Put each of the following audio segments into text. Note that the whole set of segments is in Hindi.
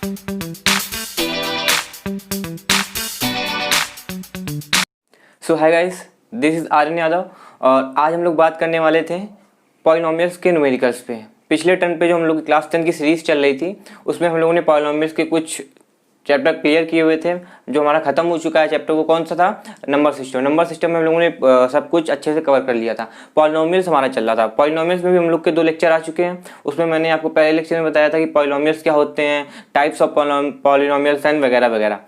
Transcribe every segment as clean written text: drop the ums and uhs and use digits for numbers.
So hi guys, this is Aryan Yadav और आज हम लोग बात करने वाले थे पॉलिनोमियल्स के न्यूमेरिकल्स पे। पिछले टर्म पे जो हम लोग क्लास 10 की सीरीज़ चल रही थी उसमें हम लोगों ने पॉलिनोमियल्स के कुछ चैप्टर क्लियर किए हुए थे। जो हमारा खत्म हो चुका है चैप्टर वो कौन सा था? Number system. नंबर सिस्टम में हम लोगों ने सब कुछ अच्छे से कवर कर लिया था। पॉलिनोमियल्स हमारा चल रहा था। पॉलिनोमियल्स में भी हम लोग के 2 लेक्चर आ चुके हैं। उसमें मैंने आपको पहले लेक्चर में बताया था कि पॉलिनोमियल्स क्या होते हैं, टाइप्स ऑफ पॉलिनोमियल्स एंड वगैरह वगैरह।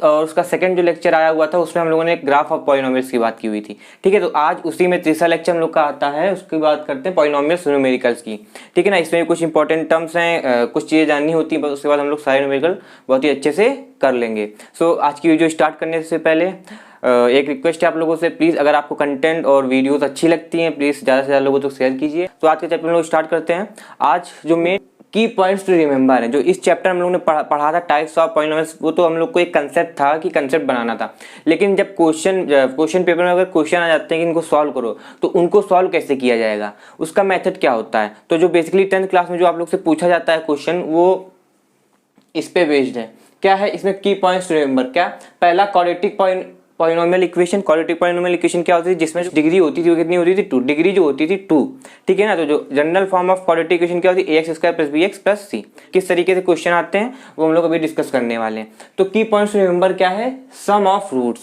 और उसका सेकंड जो लेक्चर आया हुआ था उसमें हम लोगों ने ग्राफ ऑफ पॉलिनोमियल्स की बात की हुई थी। ठीक है, तो आज उसी में तीसरा लेक्चर हम लोग का आता है, उसकी बात करते हैं पॉलिनोमियल्स न्यूमेरिकल्स की। ठीक है ना, इसमें कुछ इंपॉर्टेंट टर्म्स हैं, कुछ चीज़ें जाननी होती हैं, उसके बाद हम लोग सारे न्यूमेरिकल बहुत ही अच्छे से कर लेंगे। सो आज की वीडियो स्टार्ट करने से पहले एक रिक्वेस्ट है आप लोगों से, प्लीज़ अगर आपको कंटेंट और वीडियोस अच्छी लगती हैं प्लीज़ ज़्यादा से ज़्यादा लोगों तक शेयर कीजिए। तो आज के चैप्टर में लोग स्टार्ट करते हैं। आज जो मेन की पॉइंट्स टू रिमेंबर है, जो इस चैप्टर हम लोगों ने पढ़ा था टाइप्स ऑफ पॉलिनोमियल्स, वो तो हम लोग को एक कंसेप्ट था कि कंसेप्ट बनाना था। लेकिन जब क्वेश्चन पेपर में अगर क्वेश्चन आ जाते हैं कि इनको सॉल्व करो, तो उनको सॉल्व कैसे किया जाएगा, उसका मेथड क्या होता है। तो जो बेसिकली 10th क्लास में जो आप लोग से पूछा जाता है क्वेश्चन, वो इस पे बेस्ड है। क्या है इसमें की पॉइंट्स टू रिमेंबर? क्या पहला quadratic polynomial equation. Quadratic polynomial equation क्या होती है? जिसमें जो डिग्री होती थी वो कितनी होती थी? 2। डिग्री जो होती थी 2। ठीक है ना, तो जो general form of quadratic equation क्या होती है? ax² + bx + c। किस तरीके से क्वेश्चन आते हैं वो हम लोग अभी डिस्कस करने वाले हैं। तो की पॉइंट्स टू रिमेंबर क्या है? सम ऑफ रूट्स।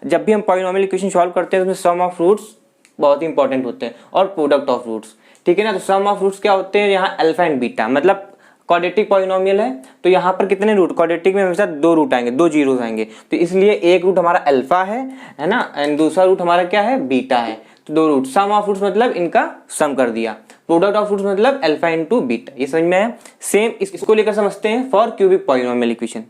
जब भी हम पॉलिनोमियल इक्वेशन सॉल्व करते हैं तो उसमें सम ऑफ रूट्स बहुत ही इंपॉर्टेंट होते हैं और प्रोडक्ट ऑफ रूट्स। ठीक है ना, तो सम ऑफ रूट्स क्या होते हैं? यहाँ अल्फा एंड बीटा, मतलब क्वाड्रेटिक पॉलिनोमियल है तो यहाँ पर कितने रूट? क्वाड्रेटिक में हमेशा 2 रूट आएंगे, 2 जीरोस आएंगे, तो इसलिए एक रूट हमारा अल्फा है ना, एंड दूसरा रूट हमारा क्या है? बीटा है। तो 2 रूट। सम ऑफ रूट्स मतलब इनका सम कर दिया। प्रोडक्ट ऑफ रूट्स मतलब अल्फा इंटू बीटा। ये समझ में है? सेम इसको लेकर समझते हैं for cubic polynomial equation.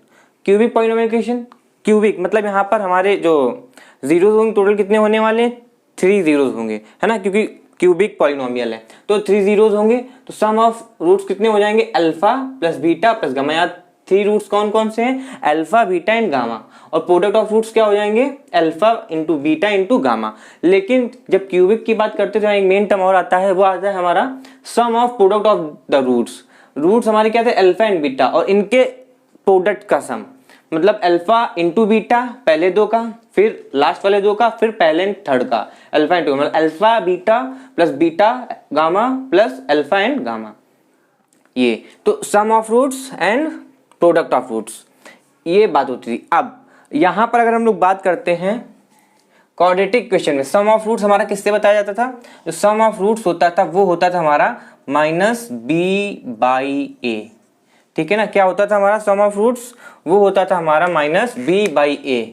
Cubic polynomial equation, cubic मतलब यहाँ पर हमारे जो जीरोस होंगे टोटल कितने होने वाले हैं? 3 जीरोस होंगे, है ना, क्योंकि क्यूबिक पॉलिनोमियल है तो 3 जीरोस होंगे। तो सम ऑफ रूट्स कितने हो जाएंगे? Alpha plus beta plus gamma. यहाँ 3 रूट्स कौन कौन से हैं? Alpha, beta and gamma. और प्रोडक्ट ऑफ रूट्स क्या हो जाएंगे? Alpha into beta into gamma. लेकिन जब क्यूबिक की बात करते हैं तो एक मेन टर्म और आता है, वो आता है हमारा sum of product of the roots. Roots हमारे क्या थे? अल्फा एंड बीटा, और इनके प्रोडक्ट का सम, मतलब अल्फा इंटू बीटा पहले 2 का, फिर लास्ट वाले 2 का, फिर पहले एंड थर्ड का। अल्फा इंटू मतलब alpha beta plus beta gamma plus alpha and gamma. ये तो sum of roots and product of roots, ये बात होती थी। अब यहां पर अगर हम लोग बात करते हैं क्वाड्रेटिक इक्वेशन में, सम ऑफ रूट्स हमारा किससे बताया जाता था? जो सम ऑफ रूट्स होता था वो होता था हमारा -b/a। ठीक है ना, क्या होता था हमारा सम ऑफ रूट्स? वो होता था हमारा -b/a।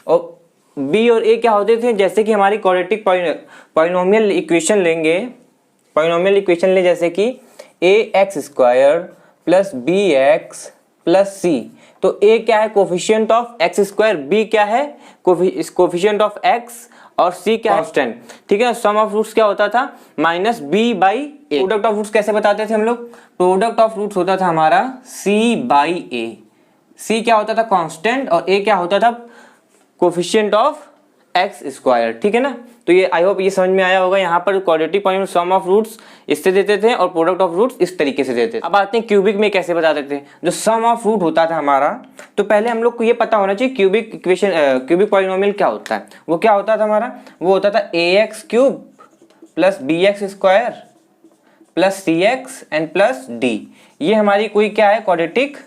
और b और a क्या होते थे? जैसे कि हमारी क्वाड्रेटिक पॉलिनोमियल इक्वेशन लेंगे, पॉलिनोमियल इक्वेशन ले जैसे कि ax² + bx + c। तो a क्या है? कोफिशिएंट ऑफ x², b क्या है? कोफिशिएंट ऑफ x, और c क्या है? कांस्टेंट। ठीक है, सम ऑफ रूट्स क्या होता था? -b/a। प्रोडक्ट ऑफ रूट्स कैसे बताते थे हम लोग? प्रोडक्ट ऑफ रूट्स होता था हमारा c/a। c क्या होता था? कांस्टेंट, और a क्या होता था? Coefficient of x²। ठीक है ना, तो ये आई होप ये समझ में आया होगा। यहाँ पर quadratic polynomial sum of roots इससे देते थे और प्रोडक्ट ऑफ रूट्स इस तरीके से देते थे। अब आते हैं क्यूबिक में कैसे बताते थे। जो सम ऑफ रूट होता था हमारा, तो पहले हम लोग को ये पता होना चाहिए क्यूबिक इक्वेशन, क्यूबिक पॉलिनोमियल क्या होता है। वो क्या होता था हमारा? वो होता था ax³ + bx² + cx and + d। ये हमारी कोई क्या है? क्वाड्रेटिक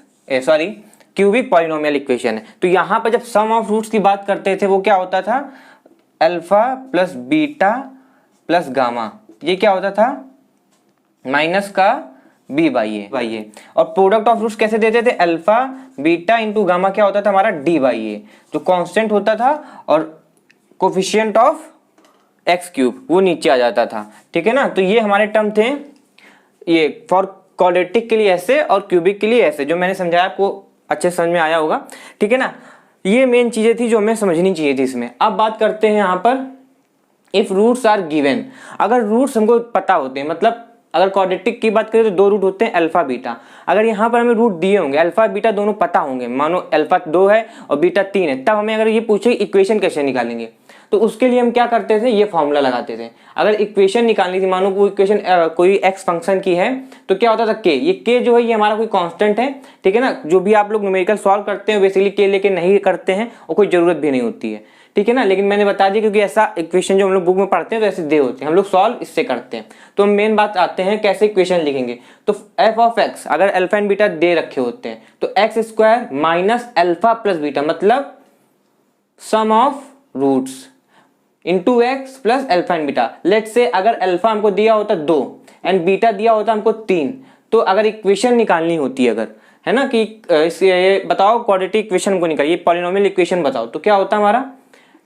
क्यूबिक पॉलिनोमियल इक्वेशन है। तो यहाँ पर जब सम ऑफ रूट्स की बात करते थे वो क्या होता था? Alpha plus beta plus gamma. ये क्या होता था? माइनस का b/a। और प्रोडक्ट ऑफ रूट्स कैसे देते थे? अल्फा बीटा इंटू गामा क्या होता था हमारा? d/a, जो कांस्टेंट होता था, और कोफिशिएंट ऑफ x³ वो नीचे आ जाता था। ठीक है ना, तो ये हमारे टर्म थे, ये फॉर क्वाड्रेटिक के लिए ऐसे और क्यूबिक के लिए ऐसे, जो मैंने समझाया आपको अच्छे समझ में आया होगा। ठीक है ना, ये मेन चीजें थी जो हमें समझनी चाहिए थी इसमें। अब बात करते हैं यहाँ पर इफ रूट्स आर गिवन। अगर रूट्स हमको पता होते हैं, मतलब अगर क्वाड्रेटिक की बात करें तो 2 रूट होते हैं अल्फा बीटा। अगर यहाँ पर हमें रूट दिए होंगे, अल्फा बीटा दोनों पता होंगे, मानो अल्फा 2 है और बीटा 3 है, तब हमें अगर ये पूछे इक्वेशन कैसे निकालेंगे, तो उसके लिए हम क्या करते थे, ये फॉर्मूला लगाते थे। अगर इक्वेशन निकालनी थी, मानो कोई इक्वेशन कोई एक्स फंक्शन की है, तो क्या होता था के, ये के जो है ये हमारा कोई कांस्टेंट है, ठीक है ना। जो भी आप लोग न्यूमेरिकल सॉल्व करते हैं बेसिकली के लेके नहीं करते हैं और कोई जरूरत भी नहीं होती है, ठीक है ना। लेकिन मैंने बता दिया क्योंकि ऐसा इक्वेशन जो हम लोग बुक में पढ़ते हैं तो ऐसे दे होते हैं, हम लोग सॉल्व इससे करते हैं। तो मेन बात आते हैं कैसे इक्वेशन लिखेंगे। तो एफ ऑफ एक्स अगर अल्फा एंड बीटा दे रखे होते हैं तो x square minus alpha plus beta मतलब sum of roots into x plus alpha and beta. Let say अगर अल्फा हमको दिया होता 2 एंड बीटा दिया होता हमको 3, तो अगर इक्वेशन निकालनी होती अगर, है ना, कि इसे बताओ क्वाड्रेटिक इक्वेशन को निकालिए, पॉलिनोमियल इक्वेशन बताओ, तो क्या होता हमारा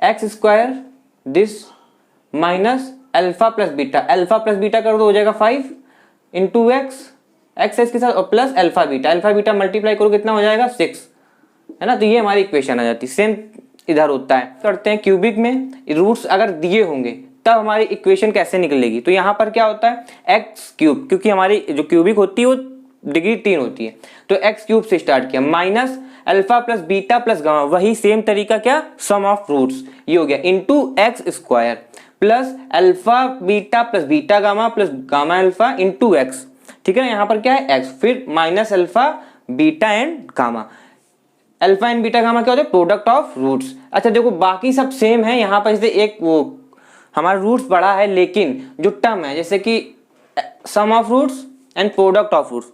x square this minus alpha plus beta, alpha plus beta कर दो हो जाएगा 5 इंटू एक्स, एक्स के साथ और प्लस अल्फा बीटा मल्टीप्लाई करो कितना हो जाएगा 6, है ना। तो ये हमारी इक्वेशन आ जाती है। सेम इधर होता है, करते हैं क्यूबिक में, रूट्स अगर दिए होंगे तब हमारी इक्वेशन कैसे निकलेगी। तो यहाँ पर क्या होता है एक्स क्यूब, क्योंकि हमारी जो क्यूबिक होती है वो डिग्री 3 होती है, तो एक्स क्यूब से स्टार्ट किया minus alpha plus beta plus gamma, वही सेम तरीका क्या सम ऑफ रूट्स, ये हो गया into x square plus alpha beta plus beta gamma plus gamma alpha into x, ठीक है ना। यहाँ पर क्या है एक्स, फिर minus alpha beta and gamma, alpha and beta gamma क्या होता है प्रोडक्ट ऑफ रूट्स। अच्छा देखो बाकी सब सेम है, यहाँ पर जैसे एक वो हमारा रूट्स बड़ा है लेकिन जो टर्म है जैसे कि sum of roots and product of roots,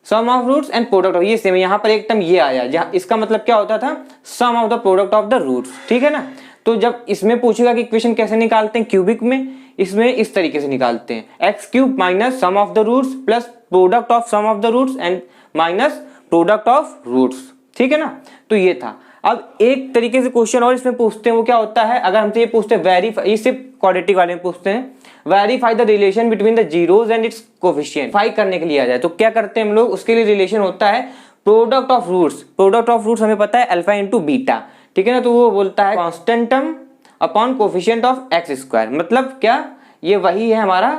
sum of roots and product of, ये सेम है। यहाँ पर एक टर्म ये आया जहाँ इसका मतलब क्या होता था sum of the product of the roots, ठीक है ना। तो जब इसमें पूछेगा कि इक्वेशन कैसे निकालते हैं क्यूबिक में, इसमें इस तरीके से निकालते हैं x cube minus sum of the roots plus product of sum of the roots and minus product of roots, ठीक है ना। तो ये था। अब एक तरीके से क्वेश्चन और इसमें पूछते हैं, वो क्या होता है अगर हमसे ये पूछते हैं वेरीफाई, ये सिर्फ क्वाड्रेटिक वाले में पूछते हैं verify the relation between the zeros and its coefficient, फाई करने के लिए आ जाए तो क्या करते हैं हम लोग, उसके लिए रिलेशन होता है product of roots. Product of roots हमें पता है अल्फा इंटू बीटा, ठीक है ना। तो वो बोलता है constant term upon coefficient of x square, मतलब क्या ये वही है हमारा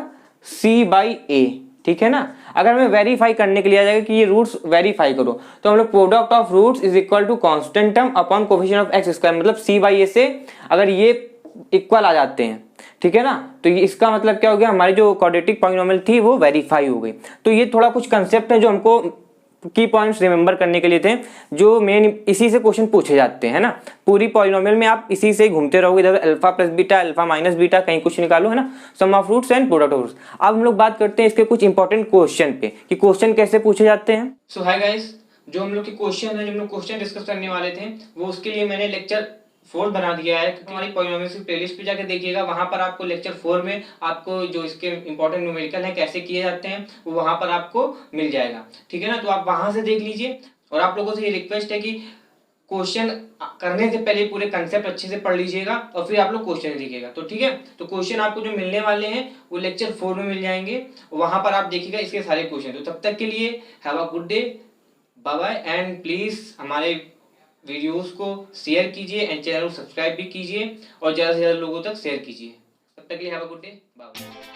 c/a, ठीक है ना। अगर हमें वेरीफाई करने के लिए आ जाएगा कि ये रूट्स वेरीफाई करो तो हम लोग product of roots is equal to constant term upon coefficient of x square, मतलब c/a से अगर ये इक्वल आ जाते हैं, ठीक है ना, तो ये इसका मतलब क्या हो गया हमारी जो क्वाड्रेटिक पॉलिनोमियल थी वो वेरीफाई हो गई। तो ये थोड़ा कुछ कंसेप्ट है जो हमको की पॉइंट्स रिमेंबर करने के लिए थे, जो मेन इसी से क्वेश्चन पूछे जाते हैं ना। पूरी पॉलिनोमियल में आप इसी से घूमते रहोगे, इधर alpha plus beta alpha minus beta कहीं कुछ निकालो, है ना, sum of roots and product of roots. अब हम लोग बात करते हैं इसके कुछ इंपॉर्टेंट क्वेश्चन पे कि क्वेश्चन कैसे पूछे जाते हैं। सो हाय गाइस, जो हम लोग के क्वेश्चन है, जो हम लोग क्वेश्चन डिस्कस करने वाले थे वो उसके लिए मैंने लेक्चर 4 बना दिया है। हमारी पॉलिनोमियल्स की प्लेलिस्ट पे जाके देखिएगा, वहां पर आपको लेक्चर 4 में आपको जो इसके इंपॉर्टेंट न्यूमेरिकल है कैसे किए जाते हैं वो वहां पर आपको मिल जाएगा, ठीक है ना। तो आप वहां से देख लीजिए। और आप लोगों से ये रिक्वेस्ट है कि क्वेश्चन करने से पहले पूरे कंसेप्ट अच्छे से पढ़ लीजिएगा और फिर आप लोग क्वेश्चन लिखिएगा, तो ठीक है। तो क्वेश्चन आपको जो मिलने वाले हैं वो लेक्चर 4 में मिल जाएंगे, वहां पर आप देखिएगा इसके सारे क्वेश्चन। तो तब तक के लिए have a good day, bye bye, and please हमारे वीडियोस को शेयर कीजिए एंड चैनल को सब्सक्राइब भी कीजिए और ज़्यादा से ज़्यादा लोगों तक शेयर कीजिए। तब तक के लिए have a good day, bye.